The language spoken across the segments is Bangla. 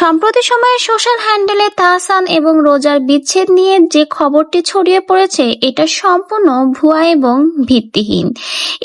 সম্প্রতি সময়ে সোশ্যাল হ্যান্ডেলে তাহসান এবং রোজার বিচ্ছেদ নিয়ে যে খবরটি ছড়িয়ে পড়েছে এটা সম্পূর্ণ ভুয়া এবং ভিত্তিহীন।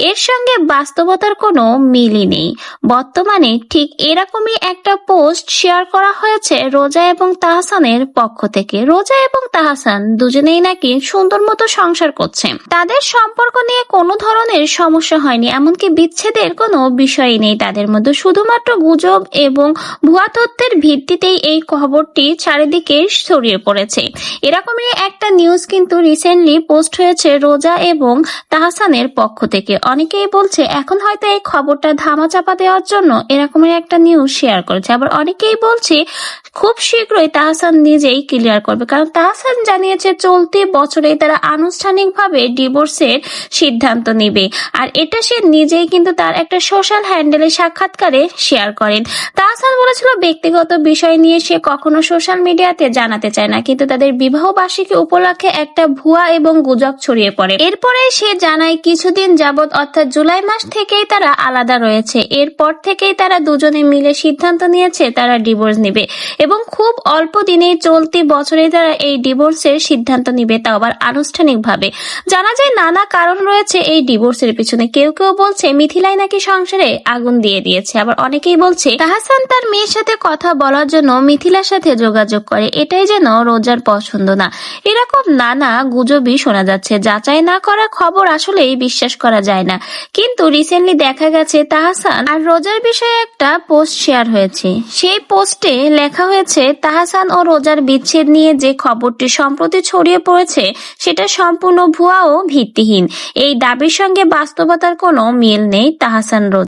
এর সঙ্গে বাস্তবতার কোনো মিলই নেই। বর্তমানে ঠিক এরকমই একটা পোস্ট শেয়ার করা হয়েছে রোজা এবং তাহসানের পক্ষ থেকে। রোজা এবং তাহসান দুজনেই নাকি সুন্দর মতো সংসার করছে, তাদের সম্পর্ক নিয়ে কোনো ধরনের সমস্যা হয়নি, এমনকি বিচ্ছেদের কোনো বিষয়ই নেই তাদের মধ্যে। শুধুমাত্র গুজব এবং ভুয়া তথ্যের ভিত্তিতেই এই খবরটি চারিদিকে ছড়িয়ে পড়েছে। এরকমই একটা নিউজ কিন্তু রিসেন্টলি পোস্ট হয়েছে রোজা এবং তাহসানের পক্ষ থেকে। অনেকেই বলছে এখন হয়তো এই খবরটা ধামাচাপা দেওয়ার জন্য এরকমের একটা নিউজ শেয়ার করেছে, আবার অনেকেই বলছে খুব শীঘ্রই তাহসান নিজেই ক্লিয়ার করবে, কারণ তাহসান জানিয়েছে চলতি বছরেই তারা আনুষ্ঠানিকভাবে ডিভোর্সের সিদ্ধান্ত নেবে। আর এটা সে নিজেই কিন্তু তার একটা সোশ্যাল হ্যান্ডেলে সাক্ষাৎকারে শেয়ার করেন। তাহসান বলেছিল ব্যক্তিগত বিষয় নিয়ে সে কখনো সোশ্যাল মিডিয়াতে জানাতে চায় না, কিন্তু তাদের বিবাহ বার্ষিকী উপলক্ষে একটা ভুয়া এবং গুজব ছড়িয়ে পড়ে। এরপরে সে জানায় কিছুদিন যাবৎ অর্থাৎ জুলাই মাস থেকেই তারা আলাদা রয়েছে। এরপর থেকেই তারা দুজনে মিলে সিদ্ধান্ত নিয়েছে তারা ডিভোর্স নেবে এবং খুব অল্প দিনেই চলতি বছরে তারা এই ডিভোর্সের সিদ্ধান্ত নিবে, তাও আবার আনুষ্ঠানিকভাবে। জানা যায় নানা কারণ রয়েছে এই ডিভোর্সের পিছনে। কেউ কেউ বলছে মিথিলাই নাকি সংসারে আগুন দিয়ে দিয়েছে, আবার অনেকেই বলছে তাহসান তার মেয়ের সাথে কথা বলার জন্য মিথিলার সাথে যোগাযোগ করে, এটাই যেন রোজার পছন্দ না। এরকম নানা গুজবই শোনা যাচ্ছে। যাচাই না করা খবর আসলেই বিশ্বাস করা যায় না। কিন্তু রিসেন্টলি দেখা গেছে তাহসান আর রোজার বিষয়ে একটা পোস্ট শেয়ার হয়েছে। সেই পোস্টে লেখা হয়েছে তাহসান ও রোজার বিচ্ছেদ নিয়ে যে খবরটি সম্প্রতি ছড়িয়ে পড়েছে সেটা সম্পূর্ণ ভুয়া ও ভিত্তিহীন। এই দাবির সঙ্গে বাস্তবতার কোনো মিল নেই। তাহসান রোজা